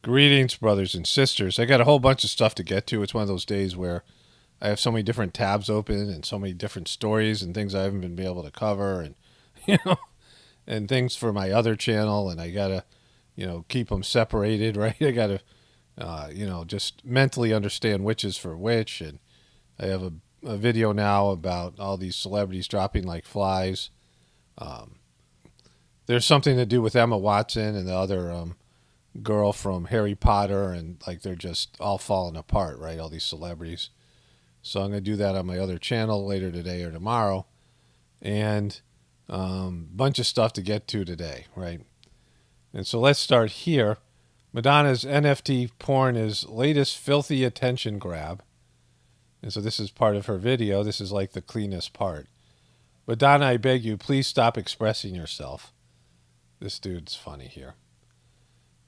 Greetings, brothers and sisters. I got a whole bunch of stuff to get to. It's one of those days where I have so many different tabs open and so many different stories and things I haven't been able to cover, and you know, and things for my other channel, and I gotta, keep them separated, right? I gotta, just mentally understand which is for which, and I have a video now about all these celebrities dropping like flies. Um, there's something to do with Emma Watson and the other girl from Harry Potter, and like they're just all falling apart, right? All these celebrities. So I'm going to do that on my other channel later today or tomorrow, and bunch of stuff to get to today, right? And so let's start here. Madonna's NFT porn is latest filthy attention grab. And so this is part of her video. This is like the cleanest part. Madonna, I beg you, please stop expressing yourself. This dude's funny here.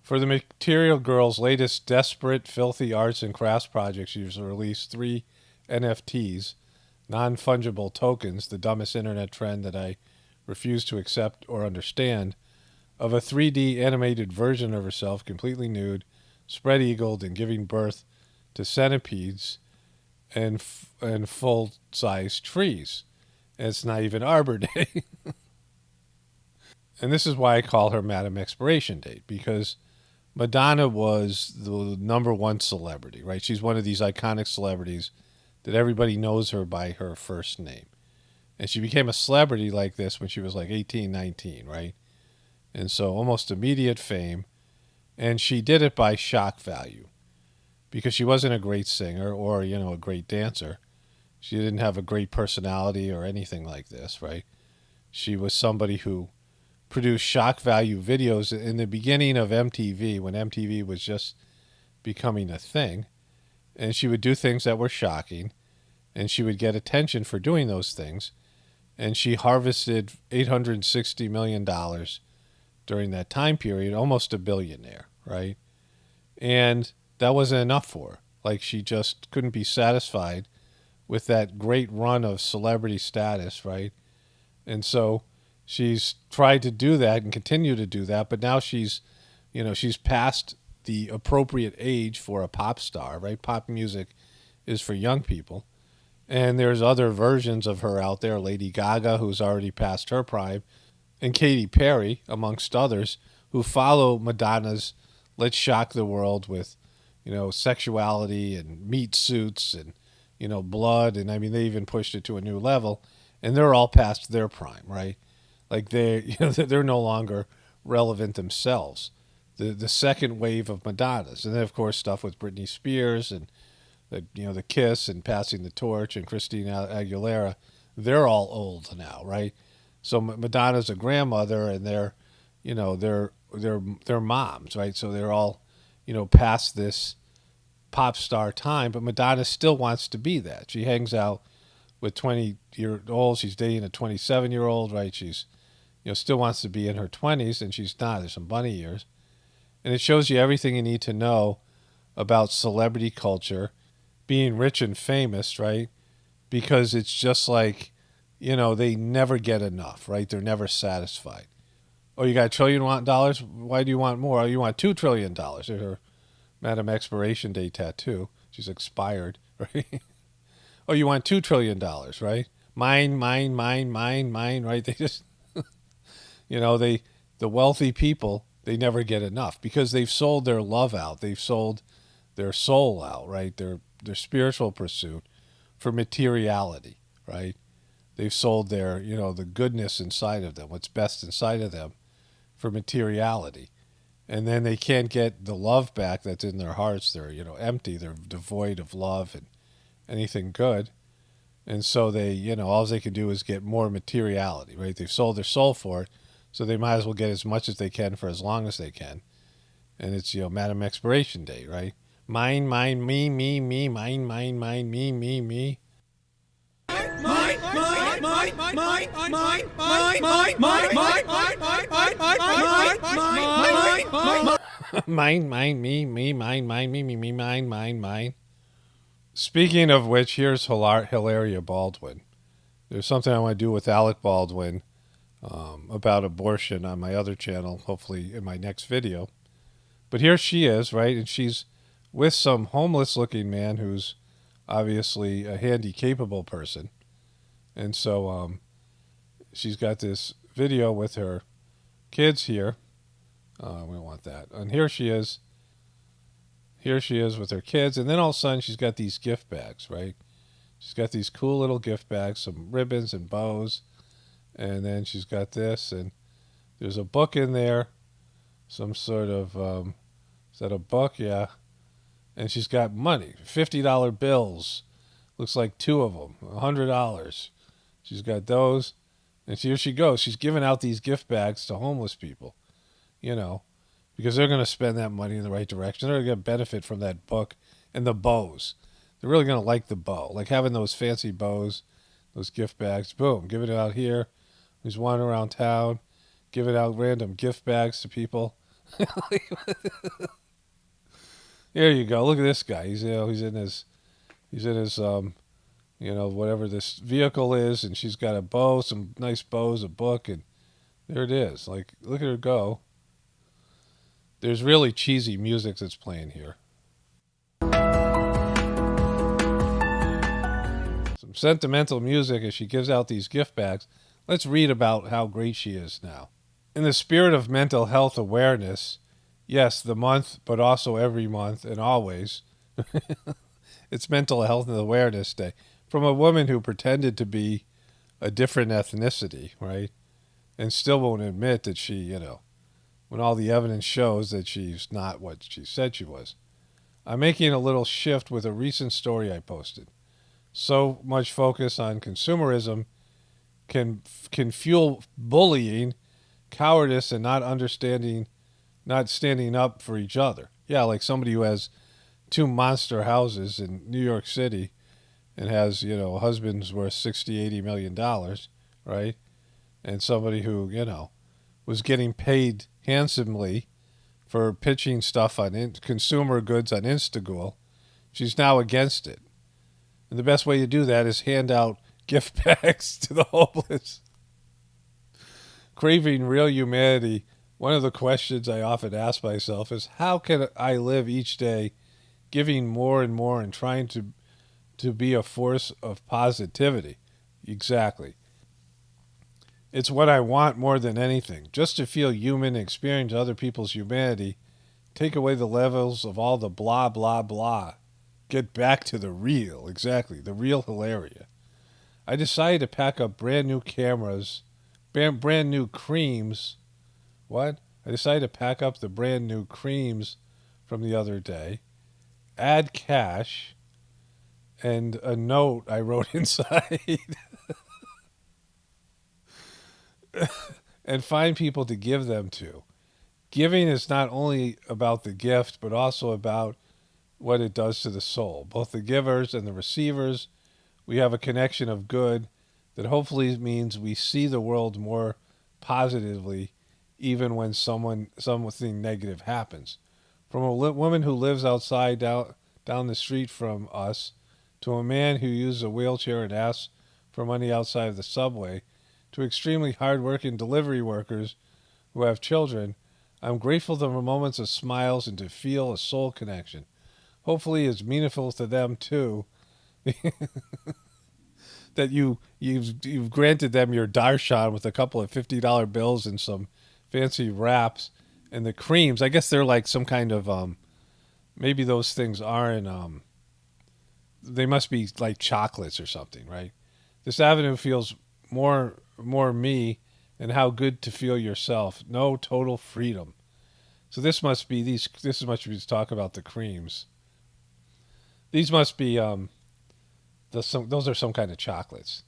For the Material Girl's latest desperate, filthy arts and crafts project, she's released 3 NFTs, non-fungible tokens, the dumbest internet trend that I refuse to accept or understand, of a 3D animated version of herself, completely nude, spread-eagled, and giving birth to centipedes and full-size trees. And it's not even Arbor Day. And this is why I call her Madam Expiration Date, because Madonna was the number one celebrity, right? She's one of these iconic celebrities that everybody knows her by her first name. And she became a celebrity like this when she was like 18, 19, right? And so almost immediate fame. And she did it by shock value because she wasn't a great singer or, a great dancer. She didn't have a great personality or anything like this, right? She was somebody who produced shock value videos in the beginning of MTV, when MTV was just becoming a thing. And she would do things that were shocking, and she would get attention for doing those things. And she harvested $860 million during that time period, almost a billionaire, right? And that wasn't enough for her. Like, she just couldn't be satisfied with that great run of celebrity status, right? And so she's tried to do that and continue to do that, but now she's past the appropriate age for a pop star, right? Pop music is for young people. And there's other versions of her out there, Lady Gaga, who's already past her prime, and Katy Perry, amongst others, who follow Madonna's let's shock the world with, sexuality and meat suits and, blood. And I mean, they even pushed it to a new level, and they're all past their prime, right? Like they're no longer relevant themselves. The second wave of Madonnas, and then of course stuff with Britney Spears and the Kiss and Passing the Torch and Christina Aguilera, they're all old now, right? So Madonna's a grandmother, and they're moms, right? So they're all past this pop star time, but Madonna still wants to be that. She hangs out with 20-year-olds. She's dating a 27-year-old, right? She's still wants to be in her 20s, and she's not. There's some bunny years. And it shows you everything you need to know about celebrity culture, being rich and famous, right? Because it's just like, they never get enough, right? They're never satisfied. Oh, you got $1 trillion? Why do you want more? Oh, you want $2 trillion. There's her Madam Expiration Day tattoo. She's expired, right? Oh, you want $2 trillion, right? Mine, mine, mine, mine, mine, right? They just, the wealthy people, they never get enough because they've sold their love out. They've sold their soul out, right? Their spiritual pursuit for materiality, right? They've sold their, the goodness inside of them, what's best inside of them for materiality. And then they can't get the love back that's in their hearts. They're, empty. They're devoid of love and anything good. And so they, all they can do is get more materiality, right? They've sold their soul for it, so they might as well get as much as they can for as long as they can. And it's, Madam Expiration Day, right? Mine, mine, me, me, mine, mine, mine, me. Mine, mine, me, mine, me, mine. Speaking of which, here's Hilaria Baldwin. There's something I want to do with Alec Baldwin about abortion on my other channel, hopefully in my next video. But here she is, right? And she's with some homeless looking man who's obviously a handy capable person. And so she's got this video with her kids here. We don't want that. And here she is. Here she is with her kids. And then all of a sudden she's got these gift bags, right? She's got these cool little gift bags, some ribbons and bows. And then she's got this. And there's a book in there. Some sort of, is that a book? Yeah. And she's got money, $50 bills. Looks like two of them, $100. She's got those. And here she goes. She's giving out these gift bags to homeless people, because they're going to spend that money in the right direction. They're going to benefit from that book and the bows. They're really going to like the bow, like having those fancy bows, those gift bags. Boom, give it out here. He's wandering around town, giving out random gift bags to people. There you go. Look at this guy. He's in his whatever this vehicle is, and she's got a bow, some nice bows, a book, and there it is. Like, look at her go. There's really cheesy music that's playing here. Some sentimental music as she gives out these gift bags. Let's read about how great she is now. In the spirit of mental health awareness, yes, the month, but also every month and always, it's Mental Health and Awareness Day. From a woman who pretended to be a different ethnicity, right? And still won't admit that she, when all the evidence shows that she's not what she said she was. I'm making a little shift with a recent story I posted. So much focus on consumerism can fuel bullying, cowardice, and not standing up for each other. Yeah, like somebody who has 2 monster houses in New York City and has, a husband's worth $60-80 million, right? And somebody who, was getting paid handsomely for pitching stuff on consumer goods on Instagram. She's now against it. And the best way to do that is hand out gift bags to the homeless. Craving real humanity, one of the questions I often ask myself is, how can I live each day giving more and more and trying to be a force of positivity? Exactly. It's what I want more than anything, just to feel human and experience other people's humanity, take away the levels of all the blah, blah, blah. Get back to the real, exactly, the real Hilaria. I decided to pack up brand new cameras, brand new creams. What? I decided to pack up the brand new creams from the other day, add cash, and a note I wrote inside. And find people to give them to. Giving is not only about the gift, but also about what it does to the soul. Both the givers and the receivers, we have a connection of good that hopefully means we see the world more positively, even when something negative happens. From a woman who lives outside down the street from us, to a man who uses a wheelchair and asks for money outside of the subway, to extremely hard-working delivery workers who have children, I'm grateful for moments of smiles and to feel a soul connection. Hopefully it's meaningful to them too. That you've granted them your darshan with a couple of $50 bills and some fancy wraps and the creams. I guess they're like some kind of maybe those things aren't they must be like chocolates or something, right? This avenue feels more me and how good to feel yourself. No total freedom. So this must be talk about the creams. These must be those are some kind of chocolates.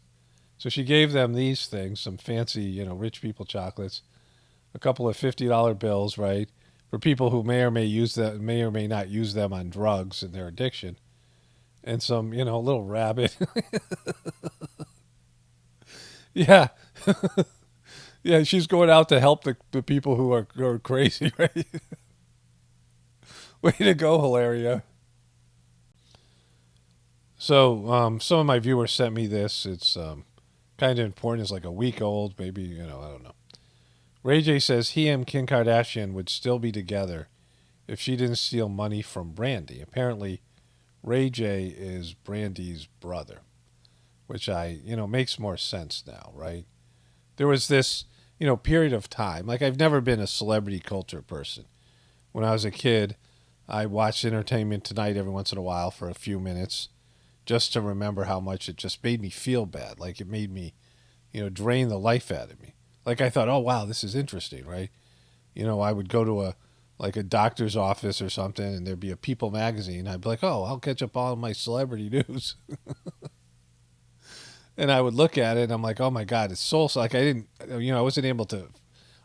So she gave them these things, some fancy, rich people chocolates, a couple of $50 bills, right? For people who may or may not use them on drugs and their addiction. And some, little rabbit. Yeah. Yeah, she's going out to help the people who are crazy, right? Way to go, Hilaria. So some of my viewers sent me this. It's kind of important. It's like a week old, maybe, I don't know. Ray J says he and Kim Kardashian would still be together if she didn't steal money from Brandy. Apparently, Ray J is Brandy's brother, which makes more sense now, right? There was this, period of time. Like, I've never been a celebrity culture person. When I was a kid, I watched Entertainment Tonight every once in a while for a few minutes just to remember how much it just made me feel bad. Like, it made me, drain the life out of me. Like, I thought, oh, wow, this is interesting, right? I would go to a doctor's office or something, and there'd be a People magazine. I'd be like, oh, I'll catch up all my celebrity news. And I would look at it, and I'm like, oh, my God, it's so, like, I wasn't able to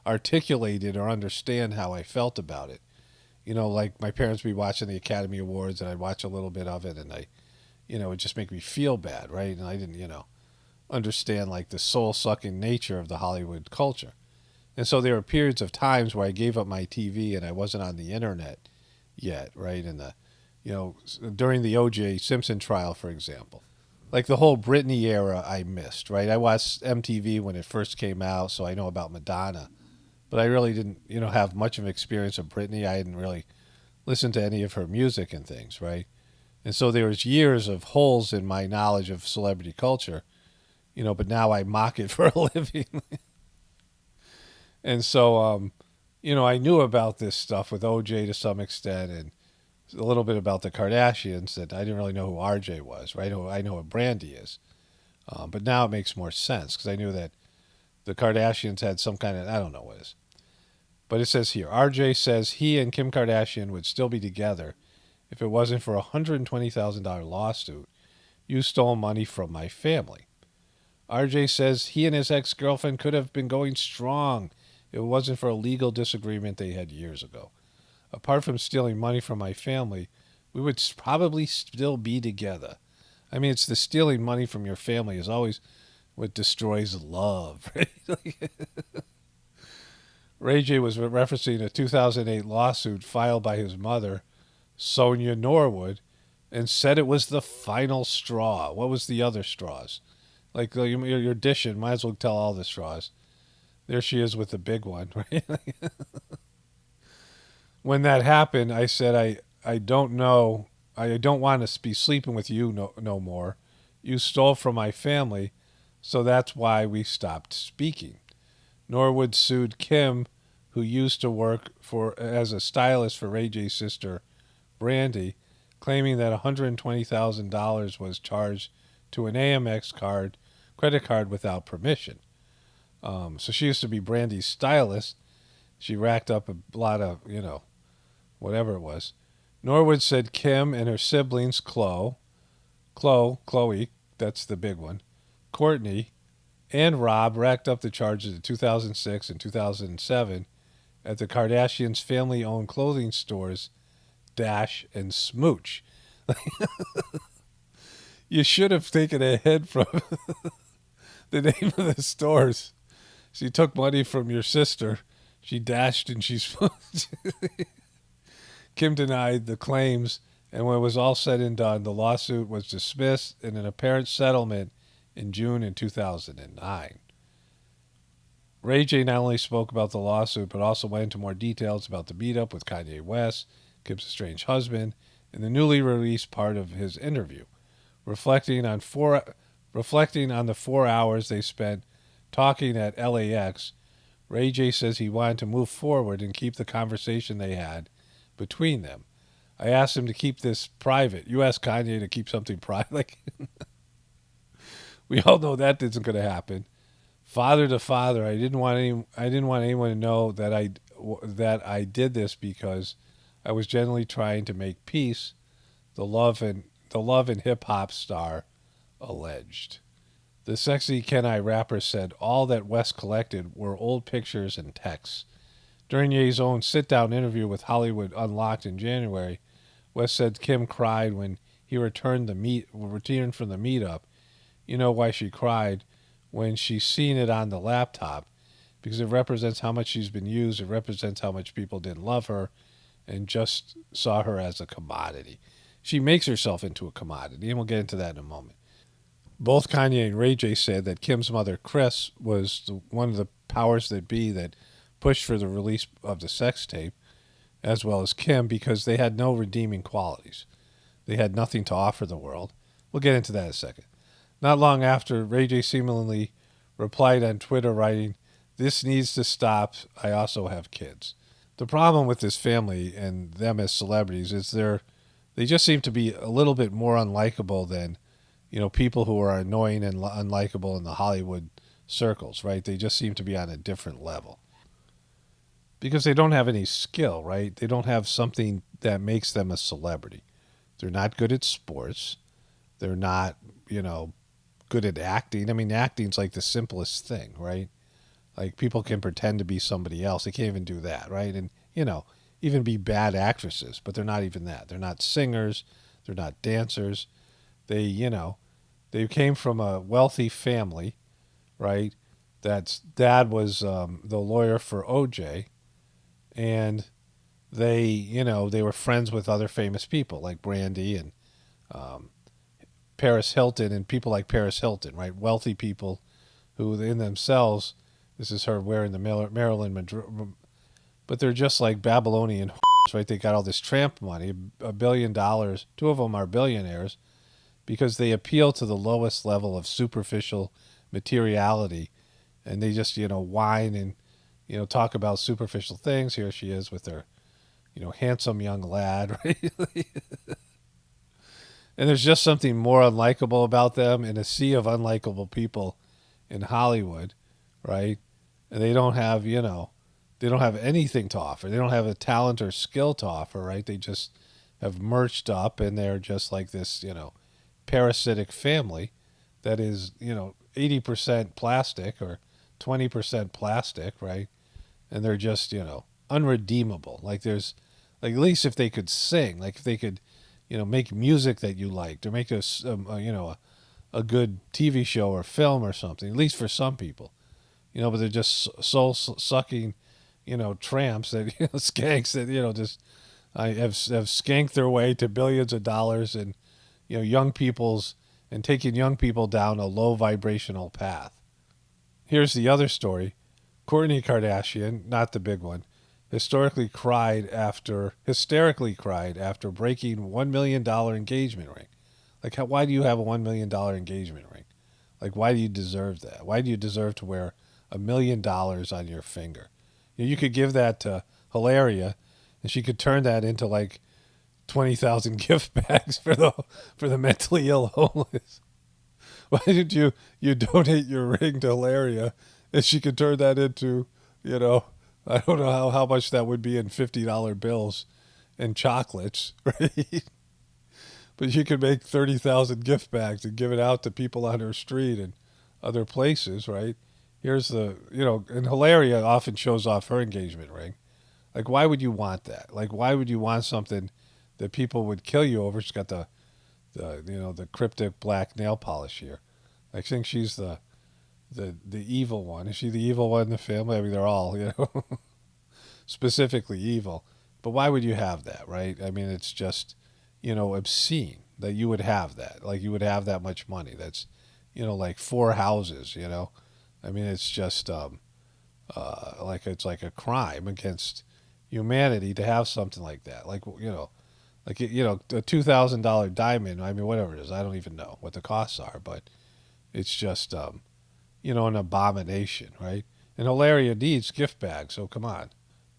articulate it or understand how I felt about it. Like my parents would be watching the Academy Awards, and I'd watch a little bit of it, and it would just make me feel bad, right? And I didn't, understand like the soul-sucking nature of the Hollywood culture. And so there were periods of times where I gave up my TV and I wasn't on the internet yet, right? And during the O.J. Simpson trial, for example, like the whole Britney era, I missed, right? I watched MTV when it first came out, so I know about Madonna, but I really didn't, have much of an experience of Britney. I hadn't really listened to any of her music and things, right? And so there was years of holes in my knowledge of celebrity culture, but now I mock it for a living. And so, I knew about this stuff with OJ to some extent, and a little bit about the Kardashians. That I didn't really know who RJ was, right? I know what Brandy is, but now it makes more sense because I knew that the Kardashians had some kind of, I don't know what it is. But it says here, RJ says he and Kim Kardashian would still be together if it wasn't for a $120,000 lawsuit. You stole money from my family. RJ says he and his ex-girlfriend could have been going strong if it wasn't for a legal disagreement they had years ago. Apart from stealing money from my family, we would probably still be together. I mean, it's the stealing money from your family is always what destroys love, right? Ray J was referencing a 2008 lawsuit filed by his mother, Sonia Norwood, and said it was the final straw. What was the other straws? Like you're dishing, might as well tell all the straws. There she is with the big one, right? When that happened, I said, I don't know. I don't want to be sleeping with you no more. You stole from my family, so that's why we stopped speaking. Norwood sued Kim, who used to work as a stylist for Ray J's sister, Brandy, claiming that $120,000 was charged to an Amex credit card without permission. So she used to be Brandy's stylist. She racked up a lot of, whatever it was. Norwood said Kim and her siblings, Chloe, that's the big one, Courtney, and Rob racked up the charges in 2006 and 2007 at the Kardashians' family-owned clothing stores, Dash and Smooch. You should have taken a hint from the name of the stores. She took money from your sister. She dashed and she smooched. Kim denied the claims, and when it was all said and done, the lawsuit was dismissed in an apparent settlement in June in 2009. Ray J not only spoke about the lawsuit, but also went into more details about the meetup with Kanye West, Kim's estranged husband, in the newly released part of his interview, reflecting on the 4 hours they spent talking at LAX. Ray J says he wanted to move forward and keep the conversation they had between them. I asked him to keep this private. You asked Kanye to keep something private. We all know that isn't going to happen. Father to father, I didn't want anyone to know that I did this because I was genuinely trying to make peace. The love and hip hop star alleged. The Sexy Can I rapper said all that West collected were old pictures and texts. During Ye's own sit-down interview with Hollywood Unlocked in January, West said Kim cried when he returned from the meetup. You know why she cried? When she's seen it on the laptop, because it represents how much she's been used. It represents how much people didn't love her and just saw her as a commodity. She makes herself into a commodity, and we'll get into that in a moment. Both Kanye and Ray J said that Kim's mother, Chris, was one of the powers that be that pushed for the release of the sex tape. as well as Kim, because they had no redeeming qualities. They had nothing to offer the world. We'll get into that in a second. Not long after, Ray J seemingly replied on Twitter, writing, "This needs to stop. I also have kids." The problem with this family and them as celebrities is they just seem to be a little bit more unlikable than, people who are annoying and unlikable in the Hollywood circles, right? They just seem to be on a different level because they don't have any skill, right? They don't have something that makes them a celebrity. They're not good at sports. They're not, good at acting. I mean, acting's like the simplest thing, right? Like people can pretend to be somebody else. They can't even do that, right? And, even be bad actresses, but they're not even that. They're not singers. They're not dancers. They came from a wealthy family, right? That's dad was the lawyer for OJ, and they were friends with other famous people like Brandy and um, Paris Hilton and people like Paris Hilton, right? Wealthy people who, in themselves, this is her wearing the Marilyn Monroe, but they're just like Babylonian, right? They got all this tramp money, $1 billion. Two of them are billionaires because they appeal to the lowest level of superficial materiality, and they just whine and talk about superficial things. Here she is with her handsome young lad, right? And there's just something more unlikable about them in a sea of unlikable people in Hollywood, right? And they don't have anything to offer. They don't have a talent or skill to offer, right? They just have merged up and they're just like this, parasitic family that is, 80% plastic or 20% plastic, right? And they're just, unredeemable. Like there's, like at least if they could sing, like if they could, make music that you liked or make a good TV show or film or something, at least for some people, but they're just soul sucking, tramps that, skanks that, just have skanked their way to billions of dollars and, young people's and taking young people down a low vibrational path. Here's the other story. Kourtney Kardashian, not the big one, hysterically cried after breaking $1 million engagement ring. Like, why do you have a $1 million engagement ring? Like, why do you deserve that? Why do you deserve to wear $1 million on your finger? You could give that to Hilaria, and she could turn that into like 20,000 gift bags for the mentally ill homeless. Why did you donate your ring to Hilaria, and she could turn that into, I don't know how much that would be in $50 bills and chocolates, right? But she could make 30,000 gift bags and give it out to people on her street and other places, right? Here's and Hilaria often shows off her engagement ring. Like, why would you want that? Like, why would you want something that people would kill you over? She's got the cryptic black nail polish here. I think she's the evil one. Is she the evil one in the family? I mean, they're all, specifically evil. But why would you have that, right? I mean, it's just, obscene that you would have that. Like, you would have that much money. That's, like 4 houses, I mean, it's just like it's like a crime against humanity to have something like that. Like, a $2,000 diamond. I mean, whatever it is, I don't even know what the costs are, but it's just an abomination, right? And Hilaria needs gift bags, so come on.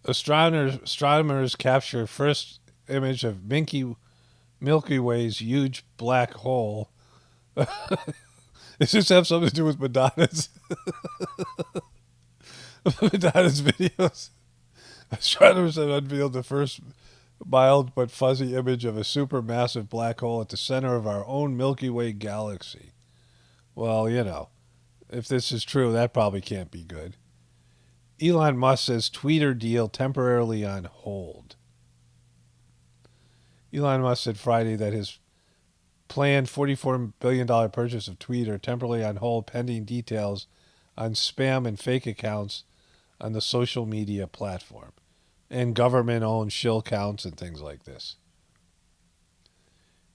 Astronomers capture first image of Milky Way's huge black hole. Does this have something to do with Madonna's Madonna's videos? Astronomers have unveiled the first mild but fuzzy image of a supermassive black hole at the center of our own Milky Way galaxy. Well, if this is true, that probably can't be good. Elon Musk says Twitter deal temporarily on hold. Elon Musk said Friday that his planned $44 billion purchase of Twitter temporarily on hold pending details on spam and fake accounts on the social media platform and government-owned shill counts and things like this.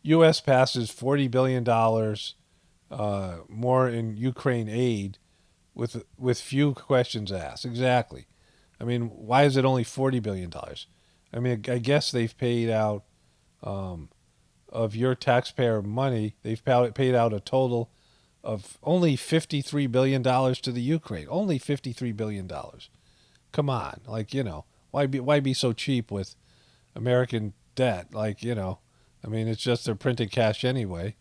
U.S. passes $40 billion more in Ukraine aid with few questions asked. Exactly. I mean, why is it only $40 billion? I mean, I guess they've paid out of your taxpayer money. They've paid out a total of only $53 billion to the Ukraine. Only $53 billion. Come on, like why be so cheap with American debt? Like I mean, it's just they're printing cash anyway.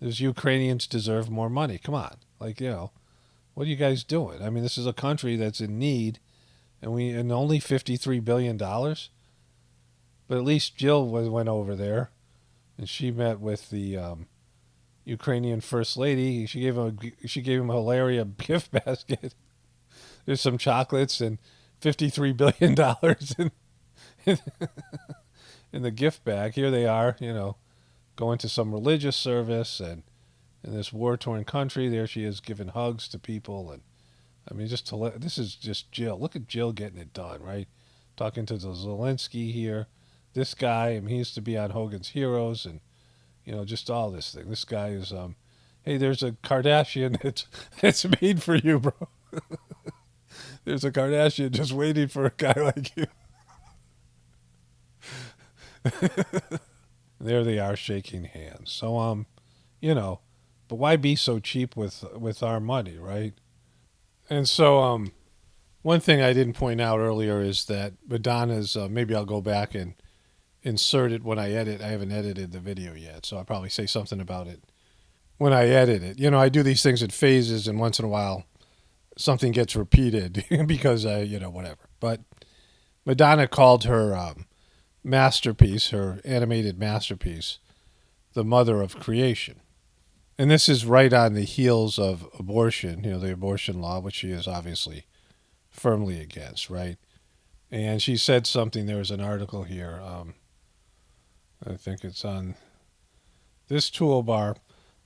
Those Ukrainians deserve more money. Come on, like what are you guys doing? I mean, this is a country that's in need, and only $53 billion. But at least Jill went over there, and she met with the Ukrainian first lady. She gave him a Hilaria gift basket. There's some chocolates and $53 billion in, in the gift bag. Here they are, going to some religious service and in this war-torn country. There she is giving hugs to people, and I mean, this is just Jill. Look at Jill getting it done, right? Talking to the Zelensky here. This guy, I mean, he used to be on Hogan's Heroes, and just all this thing. This guy is, hey, there's a Kardashian that's made for you, bro. There's a Kardashian just waiting for a guy like you. There they are shaking hands. So, but why be so cheap with our money, right? And so, one thing I didn't point out earlier is that Madonna's. Maybe I'll go back and insert it when I edit. I haven't edited the video yet, so I'll probably say something about it when I edit it. I do these things in phases, and once in a while, something gets repeated because whatever. But Madonna called her masterpiece, her animated masterpiece, the mother of creation. And this is right on the heels of abortion, the abortion law, which she is obviously firmly against, right? And she said something, there was an article here, I think it's on this toolbar.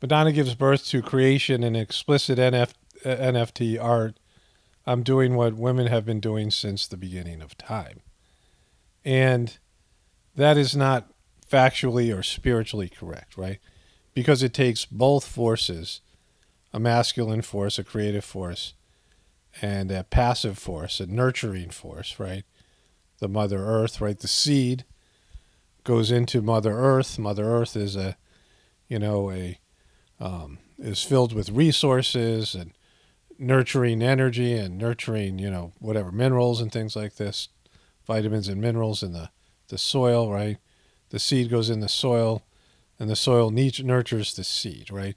Madonna gives birth to creation and explicit NFT art. I'm doing what women have been doing since the beginning of time. And that is not factually or spiritually correct, right? Because it takes both forces, a masculine force, a creative force, and a passive force, a nurturing force, right? The Mother Earth, right? The seed goes into Mother Earth. Mother Earth is is filled with resources and nurturing energy and nurturing, whatever, minerals and things like this, vitamins and minerals in the soil, right? The seed goes in the soil, and the soil nurtures the seed, right?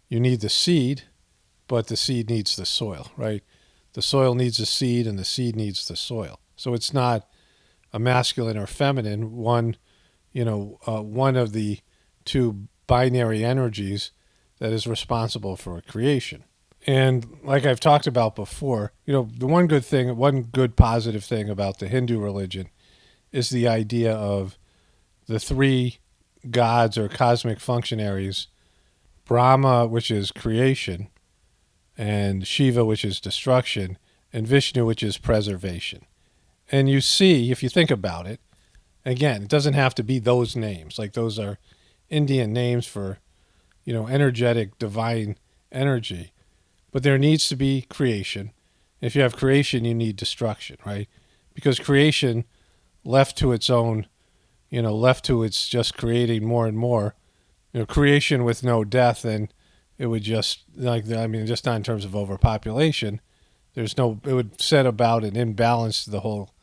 You need the seed, but the seed needs the soil, right? The soil needs the seed, and the seed needs the soil. So it's not a masculine or feminine, one of the two binary energies that is responsible for creation. And like I've talked about before, the one good positive thing about the Hindu religion is the idea of the three gods or cosmic functionaries, Brahma, which is creation, and Shiva, which is destruction, and Vishnu, which is preservation. And you see, if you think about it, again, it doesn't have to be those names. Like those are Indian names for, energetic, divine energy. But there needs to be creation. If you have creation, you need destruction, right? Because creation, left to its own, left to its just creating more and more, creation with no death, and it would just, just not in terms of overpopulation, it would set about an imbalance to the whole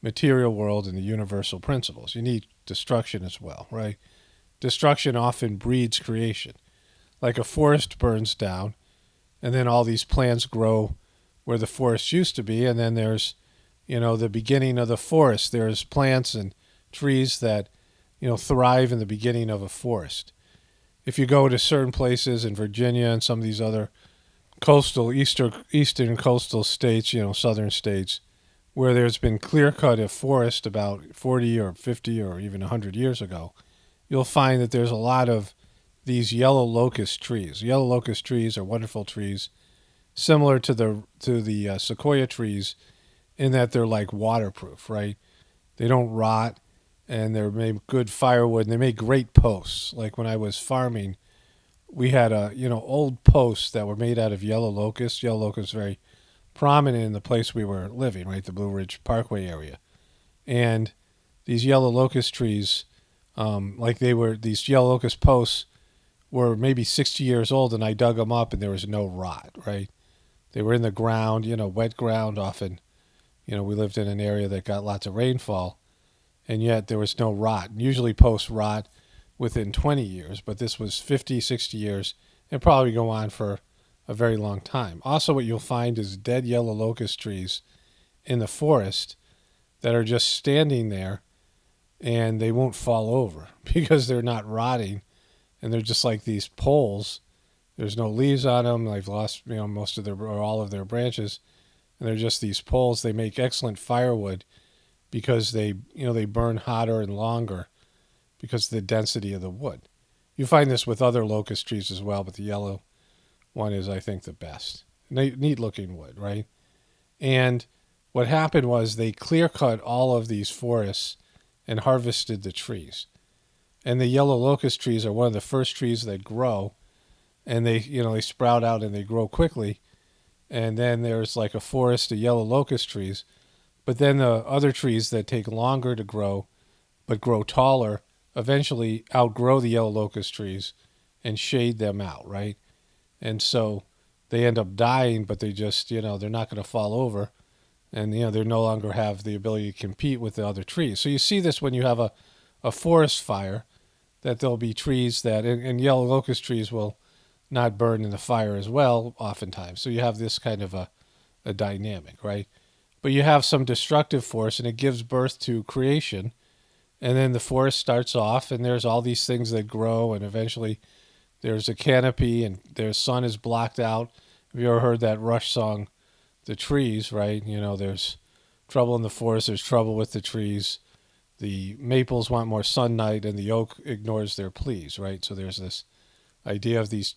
material world and the universal principles. You need destruction as well, right? Destruction often breeds creation. Like a forest burns down, and then all these plants grow where the forest used to be, and then there's, the beginning of the forest. There's plants and trees that, thrive in the beginning of a forest. If you go to certain places in Virginia and some of these other coastal, eastern coastal states, southern states, where there's been clear-cut of forest about 40 or 50 or even 100 years ago, you'll find that there's a lot of these yellow locust trees. Yellow locust trees are wonderful trees, similar to the sequoia trees, in that they're like waterproof, right? They don't rot, and they're made good firewood, and they make great posts. Like when I was farming, we had old posts that were made out of yellow locust. Yellow locust is very prominent in the place we were living, right, the Blue Ridge Parkway area. And these yellow locust trees, these yellow locust posts were maybe 60 years old, and I dug them up and there was no rot, right? They were in the ground, wet ground often. We lived in an area that got lots of rainfall, and yet there was no rot. Usually posts rot within 20 years, but this was 50, 60 years, and probably go on for a very long time. Also, what you'll find is dead yellow locust trees in the forest that are just standing there, and they won't fall over because they're not rotting, and they're just like these poles. There's no leaves on them. They've lost, most of their or all of their branches, and they're just these poles. They make excellent firewood because they burn hotter and longer because of the density of the wood. You find this with other locust trees as well, but the yellow one is, I think, the best. Neat looking wood, right? And what happened was they clear cut all of these forests and harvested the trees. And the yellow locust trees are one of the first trees that grow, and they sprout out and they grow quickly. And then there's like a forest of yellow locust trees. But then the other trees that take longer to grow but grow taller eventually outgrow the yellow locust trees and shade them out, right? And so they end up dying, but they just, they're not going to fall over. And, they no longer have the ability to compete with the other trees. So you see this when you have a forest fire, that there'll be trees that, and yellow locust trees will not burn in the fire as well oftentimes. So you have this kind of a dynamic, right? But you have some destructive force, and it gives birth to creation. And then the forest starts off, and there's all these things that grow, and eventually there's a canopy, and their sun is blocked out. Have you ever heard that Rush song, The Trees, right? There's trouble in the forest, there's trouble with the trees. The maples want more sunlight, and the oak ignores their pleas, right? So there's this idea of these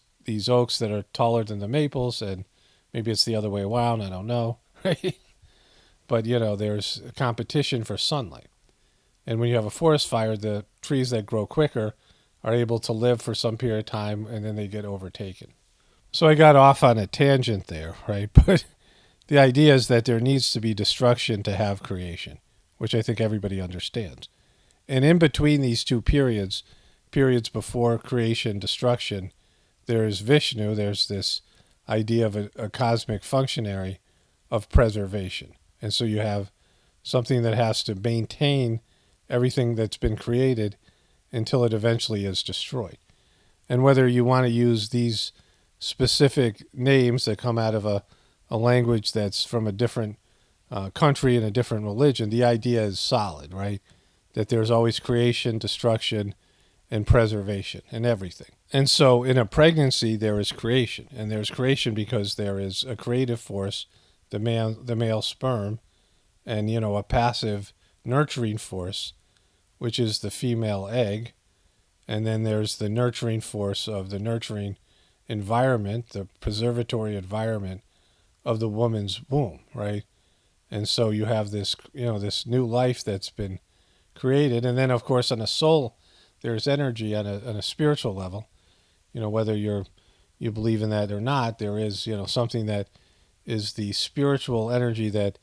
oaks that are taller than the maples, and maybe it's the other way around, I don't know, right? But, there's a competition for sunlight. And when you have a forest fire, the trees that grow quicker are able to live for some period of time, and then they get overtaken. So I got off on a tangent there, right? But the idea is that there needs to be destruction to have creation, which I think everybody understands. And in between these two periods before creation, destruction, there is Vishnu. There's this idea of a cosmic functionary of preservation. And so you have something that has to maintain everything that's been created until it eventually is destroyed. And whether you want to use these specific names that come out of a language that's from a different country and a different religion, the idea is solid, right? That there's always creation, destruction, and preservation in everything. And so in a pregnancy, there is creation. And there's creation because there is a creative force, the male sperm, and, a passive nurturing force, which is the female egg. And then there's the nurturing force of the nurturing environment, the preservatory environment of the woman's womb, right? And so you have this, this new life that's been created. And then, of course, on a soul, there's energy on a spiritual level. Whether you believe in that or not, there is, something that is the spiritual energy that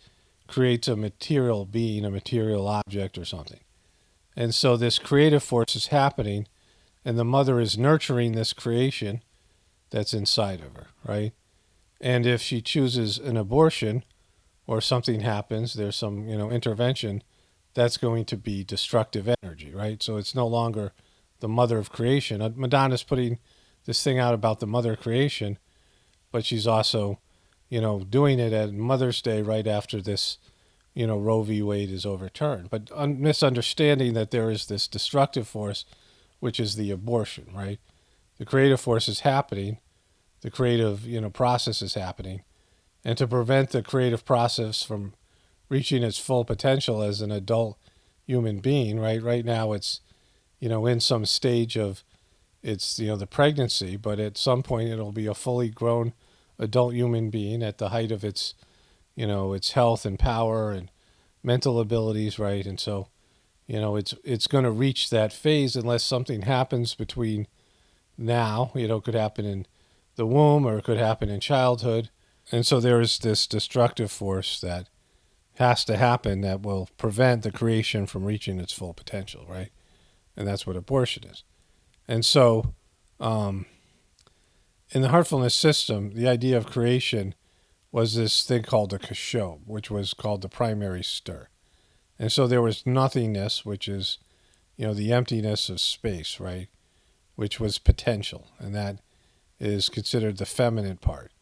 creates a material being, a material object or something. And so this creative force is happening, and the mother is nurturing this creation that's inside of her, right? And if she chooses an abortion or something happens, there's some, intervention, that's going to be destructive energy, right? So it's no longer the mother of creation. Madonna's putting this thing out about the mother of creation, but she's also, doing it at Mother's Day right after this, Roe v. Wade is overturned. But misunderstanding that there is this destructive force, which is the abortion, right? The creative force is happening. The creative, process is happening. And to prevent the creative process from reaching its full potential as an adult human being, right? Right now it's, in some stage of its, the pregnancy, but at some point it'll be a fully grown adult human being at the height of its, its health and power and mental abilities, right? And so, it's going to reach that phase unless something happens between now, it could happen in the womb or it could happen in childhood. And so there is this destructive force that has to happen that will prevent the creation from reaching its full potential, right? And that's what abortion is. And so, um, in the heartfulness system, the idea of creation was this thing called the kashob, which was called the primary stir. And so there was nothingness, which is, the emptiness of space, right? Which was potential, and that is considered the feminine part.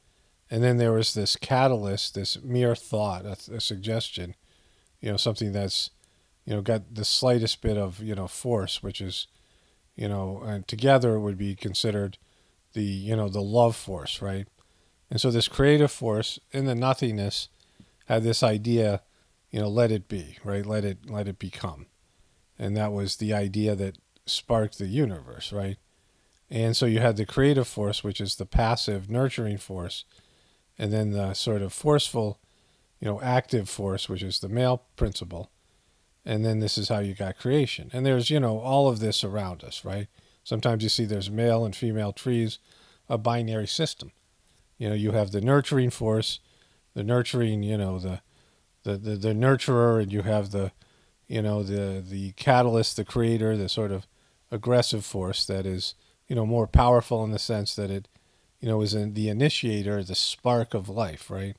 And then there was this catalyst, this mere thought, a suggestion, something that's, got the slightest bit of, force, which is, and together would be considered the love force, right? And so this creative force in the nothingness had this idea, let it be, right? Let it become. And that was the idea that sparked the universe, right? And so you had the creative force, which is the passive, nurturing force, and then the sort of forceful, active force, which is the male principle. And then this is how you got creation. And there's, all of this around us, right? Sometimes you see there's male and female trees, a binary system. You have the nurturing force, the nurturing, the nurturer, and you have the catalyst, the creator, the sort of aggressive force that is, more powerful in the sense that it, is the initiator, the spark of life, right?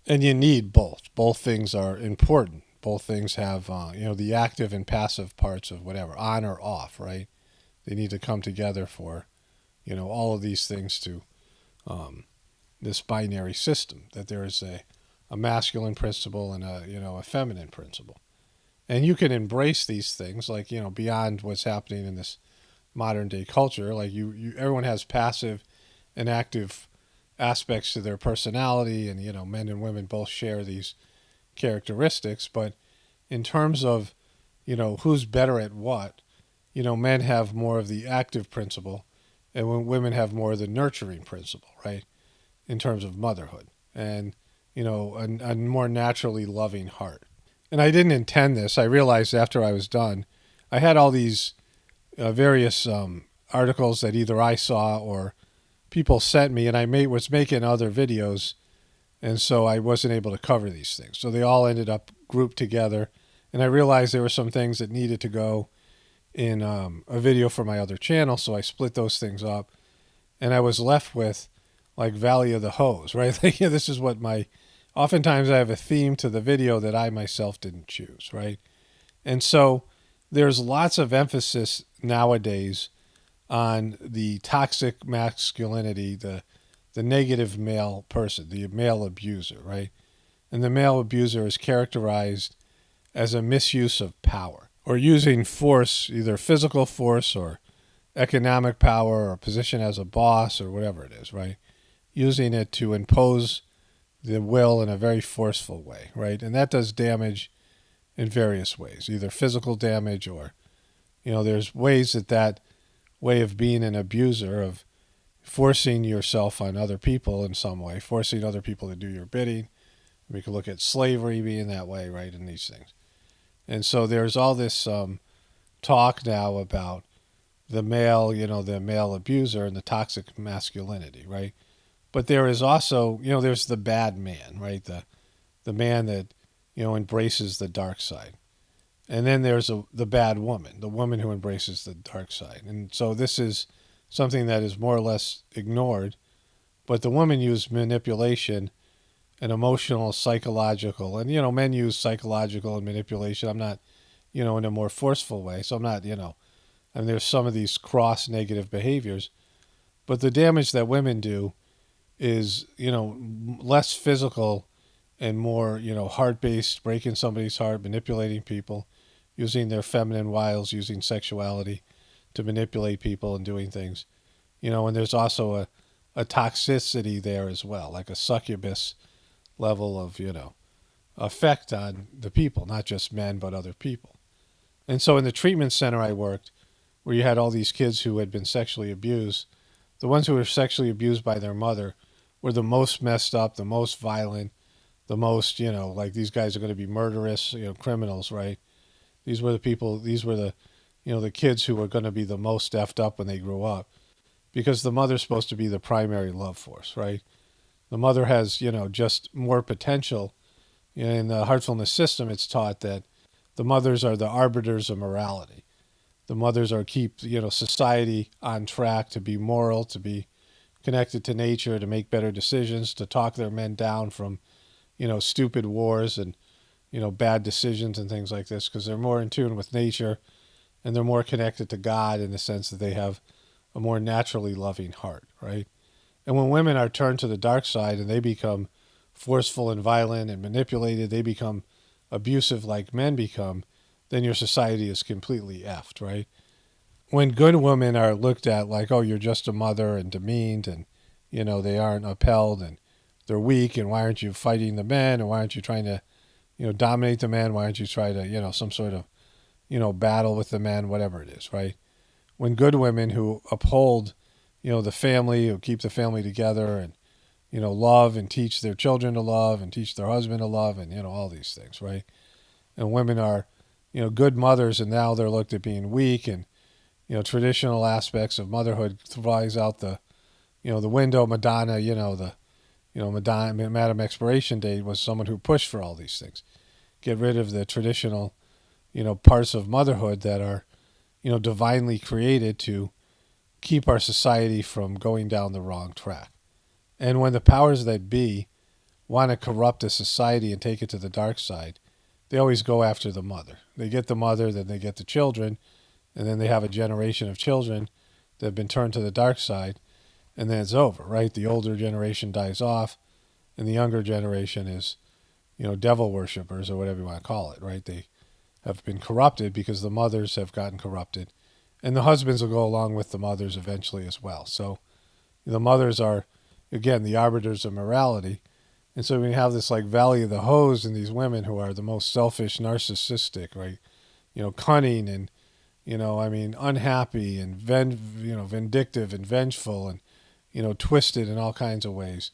And you need both. Both things are important. Both things have, the active and passive parts of whatever, on or off, right? They need to come together for, all of these things to this binary system, that there is a masculine principle and a feminine principle. And you can embrace these things, like, beyond what's happening in this modern day culture. Like everyone has passive and active aspects to their personality, and, men and women both share these characteristics. But in terms of, who's better at what, men have more of the active principle, and when women have more of the nurturing principle, right? In terms of motherhood and, a more naturally loving heart. And I didn't intend this. I realized after I was done, I had all these various articles that either I saw or people sent me, and I was making other videos, and so I wasn't able to cover these things. So they all ended up grouped together, and I realized there were some things that needed to go in a video for my other channel, so I split those things up, and I was left with like Valley of the Hose, right? Like, this is what oftentimes I have a theme to the video that I myself didn't choose, right? And so there's lots of emphasis nowadays on the toxic masculinity, the negative male person, the male abuser, right? And the male abuser is characterized as a misuse of power, or using force, either physical force or economic power or position as a boss or whatever it is, right? Using it to impose the will in a very forceful way, right? And that does damage in various ways, either physical damage or, there's ways that way of being an abuser, of forcing yourself on other people in some way, forcing other people to do your bidding. We could look at slavery being that way, right, in these things. And so there's all this talk now about the male abuser and the toxic masculinity, right? But there is also, there's the bad man, right? The man that, embraces the dark side. And then there's the bad woman, the woman who embraces the dark side. And so this is something that is more or less ignored. But the woman used manipulation and emotional, psychological, and, men use psychological and manipulation. I'm not, in a more forceful way. So I'm not, there's some of these cross negative behaviors. But the damage that women do is, less physical and more, heart-based, breaking somebody's heart, manipulating people, using their feminine wiles, using sexuality to manipulate people and doing things. And there's also a toxicity there as well, like a succubus level of, effect on the people, not just men, but other people. And so in the treatment center I worked, where you had all these kids who had been sexually abused, the ones who were sexually abused by their mother were the most messed up, the most violent, the most, like these guys are going to be murderous, criminals, right? These were the people, the kids who were going to be the most effed up when they grew up, because the mother's supposed to be the primary love force, right? The mother has, just more potential In the heartfulness system, it's taught that the mothers are the arbiters of morality. The mothers are keep society on track, to be moral, to be connected to nature, to make better decisions, to talk their men down from stupid wars and bad decisions and things like this, because they're more in tune with nature and they're more connected to God in the sense that they have a more naturally loving heart, right? And when women are turned to the dark side and they become forceful and violent and manipulated, they become abusive like men become, then your society is completely effed, right? When good women are looked at like, oh, you're just a mother and demeaned and, they aren't upheld and they're weak and why aren't you fighting the men and why aren't you trying to, dominate the men? Why aren't you try to, some sort of, battle with the men, whatever it is, right? When good women who uphold, the family, who keep the family together and, love and teach their children to love and teach their husband to love and, all these things, right? And women are, good mothers and now they're looked at being weak and, traditional aspects of motherhood flies out the window. Madonna, Madonna, Madam Expiration Date was someone who pushed for all these things. Get rid of the traditional, parts of motherhood that are, divinely created to keep our society from going down the wrong track. And when the powers that be want to corrupt a society and take it to the dark side, they always go after the mother. They get the mother, then they get the children, and then they have a generation of children that have been turned to the dark side, and then it's over, right? The older generation dies off, and the younger generation is, devil worshippers or whatever you want to call it, right? They have been corrupted because the mothers have gotten corrupted, and the husbands will go along with the mothers eventually as well. So the mothers are, again, the arbiters of morality. And so we have this like valley of the hose and these women who are the most selfish, narcissistic, right? Cunning and, unhappy and vindictive and vengeful and, twisted in all kinds of ways.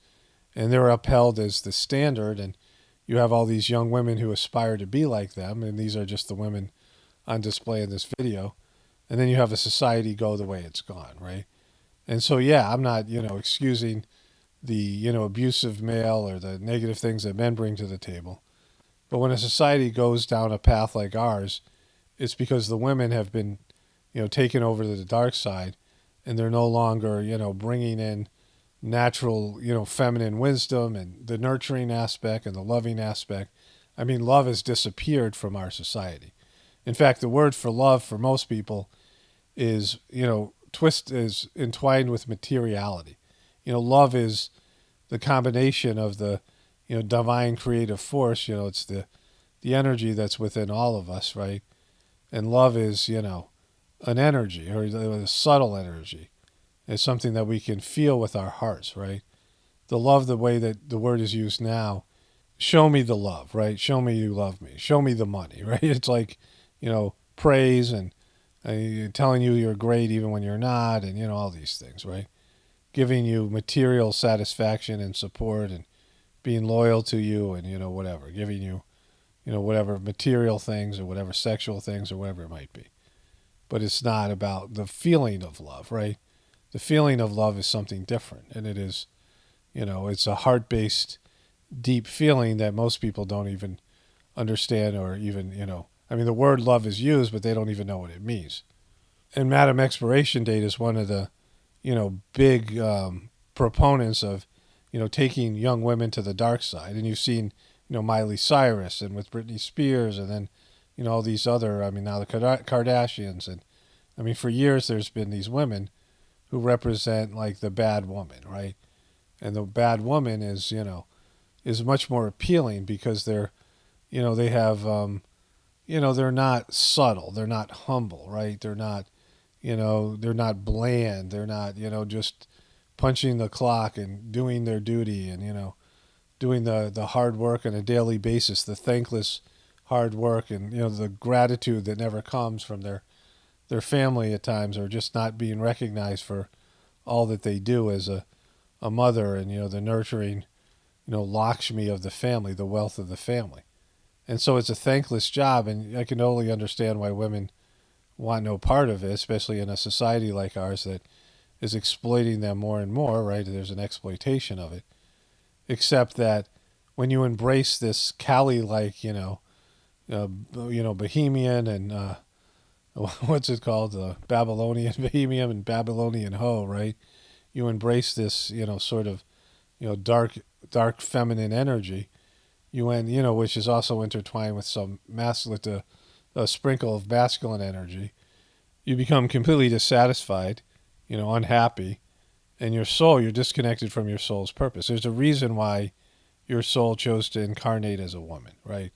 And they're upheld as the standard. And you have all these young women who aspire to be like them. And these are just the women on display in this video. And then you have a society go the way it's gone, right? And so, yeah, I'm not, excusing the, abusive male or the negative things that men bring to the table. But when a society goes down a path like ours, it's because the women have been, taken over to the dark side and they're no longer, bringing in natural, feminine wisdom and the nurturing aspect and the loving aspect. I mean, love has disappeared from our society. In fact, the word for love for most people is, is entwined with materiality. Love is the combination of the, divine creative force. It's the energy that's within all of us, right? And love is, an energy or a subtle energy. It's something that we can feel with our hearts, right? The love, the way that the word is used now, show me the love, right? Show me you love me. Show me the money, right? It's like, praise and telling you you're great even when you're not, and, all these things, right? Giving you material satisfaction and support and being loyal to you and, whatever. Giving you, whatever material things or whatever sexual things or whatever it might be. But it's not about the feeling of love, right? The feeling of love is something different. And it is, it's a heart-based, deep feeling that most people don't even understand or even, the word love is used, but they don't even know what it means. And Madam Expiration Date is one of the, big proponents of, taking young women to the dark side. And you've seen, Miley Cyrus and with Britney Spears and then, all these other, now the Kardashians. And, for years there's been these women who represent like the bad woman, right? And the bad woman is, is much more appealing because they're, they have, they're not subtle. They're not humble, right? They're not, they're not bland. They're not, just punching the clock and doing their duty and, doing the hard work on a daily basis, the thankless hard work and, the gratitude that never comes from their family at times, or just not being recognized for all that they do as a mother and, the nurturing, Lakshmi of the family, the wealth of the family. And so it's a thankless job, and I can only understand why women want no part of it, especially in a society like ours that is exploiting them more and more, right? There's an exploitation of it. Except that when you embrace this Cali like Bohemian and what's it called, Babylonian Bohemian and Babylonian hoe, right? You embrace this sort of dark feminine energy. Which is also intertwined with some masculine, a sprinkle of masculine energy. You become completely dissatisfied, unhappy, and you're disconnected from your soul's purpose. There's a reason why your soul chose to incarnate as a woman, right?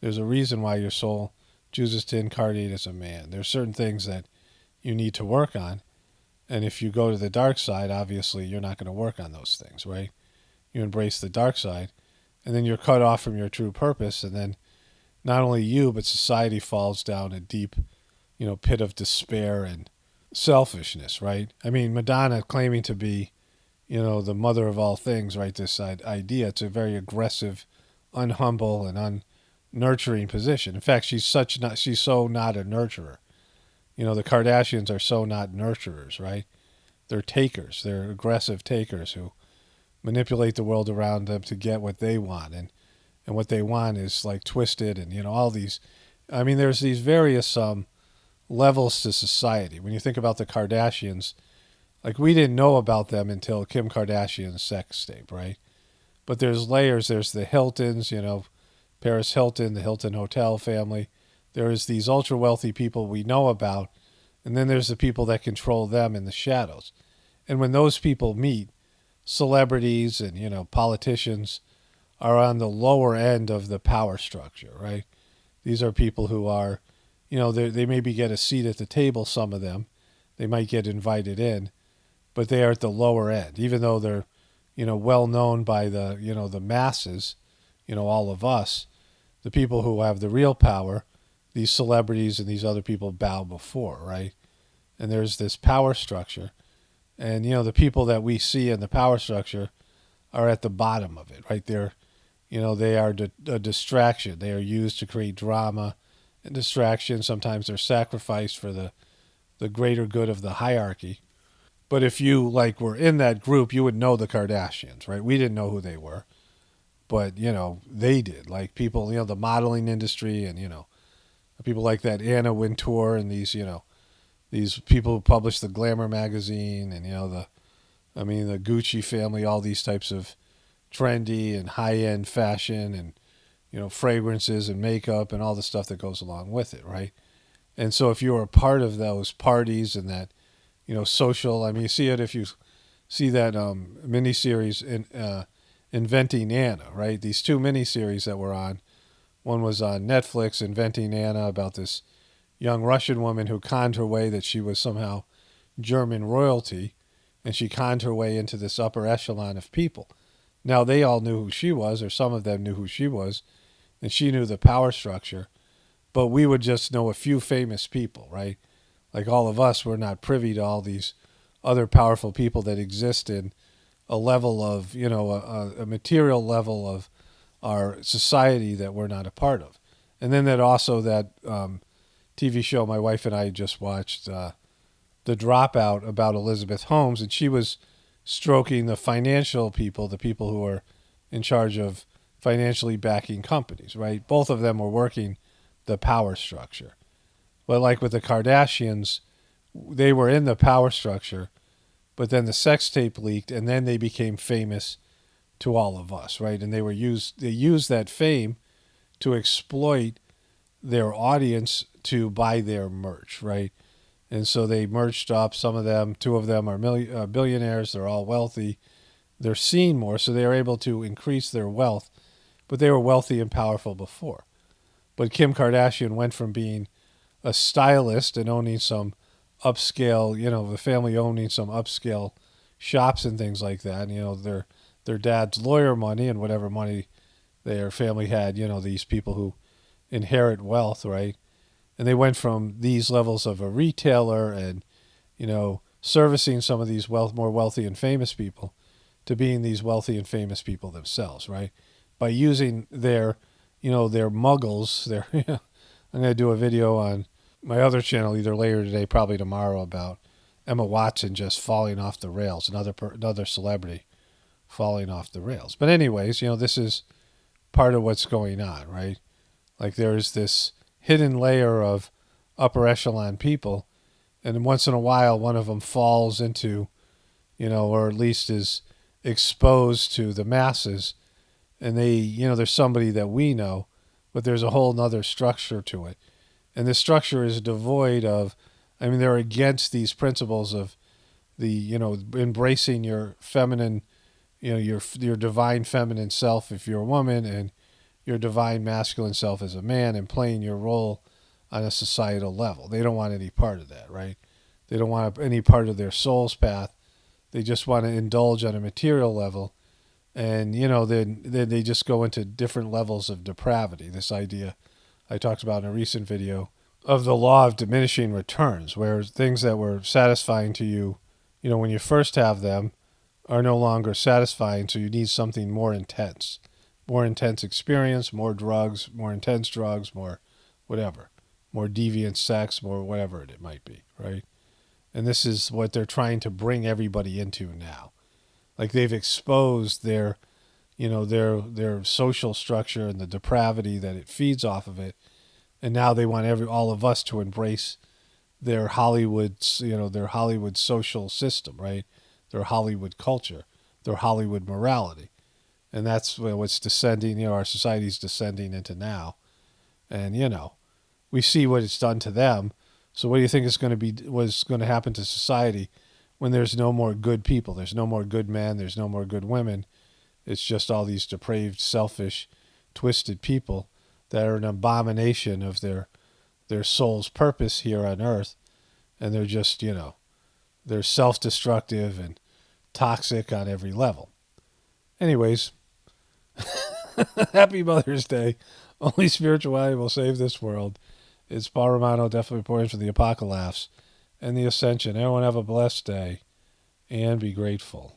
There's a reason why your soul chooses to incarnate as a man. There's certain things that you need to work on, and if you go to the dark side, obviously you're not going to work on those things, right? You embrace the dark side, and then you're cut off from your true purpose, and then not only you but society falls down a deep, pit of despair and selfishness, right? I mean, Madonna claiming to be, the mother of all things, right? This idea, it's a very aggressive, unhumble, and unnurturing position. In fact, she's so not a nurturer. The Kardashians are so not nurturers, right? They're takers. They're aggressive takers who manipulate the world around them to get what they want. And what they want is like twisted and, all these. I mean, there's these various levels to society. When you think about the Kardashians, like we didn't know about them until Kim Kardashian's sex tape, right? But there's layers. There's the Hiltons, Paris Hilton, the Hilton Hotel family. There's these ultra wealthy people we know about, and then there's the people that control them in the shadows. And when those people meet, celebrities and politicians are on the lower end of the power structure, right? These are people who are, they maybe get a seat at the table. Some of them, they might get invited in, but they are at the lower end, even though they're, well known by the masses, all of us, the people who have the real power, these celebrities and these other people bow before, right? And there's this power structure. And, the people that we see in the power structure are at the bottom of it, right? They are a distraction. They are used to create drama and distraction. Sometimes they're sacrificed for the greater good of the hierarchy. But if you, were in that group, you would know the Kardashians, right? We didn't know who they were. But, they did. Like people, the modeling industry and, people like that Anna Wintour and these people who publish the Glamour magazine and, the Gucci family, all these types of trendy and high-end fashion and, fragrances and makeup and all the stuff that goes along with it, right? And so if you were a part of those parties and that, social, you see it if you see that miniseries in Inventing Anna, right? These two miniseries that were on. One was on Netflix, Inventing Anna, about this young Russian woman who conned her way that she was somehow German royalty, and she conned her way into this upper echelon of people. Now, they all knew who she was, or some of them knew who she was, and she knew the power structure, but we would just know a few famous people, right? Like all of us, we're not privy to all these other powerful people that exist in a level of, a material level of our society that we're not a part of. And then that TV show my wife and I just watched, The Dropout, about Elizabeth Holmes, and she was stroking the financial people, the people who are in charge of financially backing companies, right? Both of them were working the power structure. But like with the Kardashians, they were in the power structure, but then the sex tape leaked, and then they became famous to all of us, right? And they used that fame to exploit their audience to buy their merch, right? And so they merged up. Some of them, two of them are billionaires. They're all wealthy. They're seen more, so they are able to increase their wealth. But they were wealthy and powerful before. But Kim Kardashian went from being a stylist and owning some upscale, the family owning some upscale shops and things like that. Their dad's lawyer money and whatever money their family had, these people who inherit wealth, right? And they went from these levels of a retailer and, servicing some of these more wealthy and famous people to being these wealthy and famous people themselves, right? By using their muggles, I'm going to do a video on my other channel either later today, probably tomorrow, about Emma Watson just falling off the rails, another celebrity falling off the rails. But anyways, this is part of what's going on, right? Like there's this hidden layer of upper echelon people, and once in a while one of them falls into, or at least is exposed to the masses, and they, there's somebody that we know, but there's a whole nother structure to it. And this structure is devoid of, they're against these principles of the, embracing your feminine, your divine feminine self if you're a woman, and your divine masculine self as a man, and playing your role on a societal level. They don't want any part of that, right? They don't want any part of their soul's path. They just want to indulge on a material level. And, then they just go into different levels of depravity. This idea I talked about in a recent video of the law of diminishing returns, where things that were satisfying to you, when you first have them, are no longer satisfying, so you need something more intense experience, more drugs, more intense drugs, more whatever, more deviant sex, more whatever it might be, right? And this is what they're trying to bring everybody into now. Like they've exposed their social structure and the depravity that it feeds off of it, and now they want all of us to embrace their Hollywood, their Hollywood social system, right? Their Hollywood culture, their Hollywood morality. And that's what's descending, our society's descending into now. And, we see what it's done to them. So what do you think what's going to happen to society when there's no more good people? There's no more good men. There's no more good women. It's just all these depraved, selfish, twisted people that are an abomination of their soul's purpose here on earth. And they're just, they're self-destructive and toxic on every level. Anyways, happy Mother's Day. Only spirituality will save this world. It's Paul Romano, definitely reporting for the Apocalaughs and the Ascension. Everyone have a blessed day and be grateful.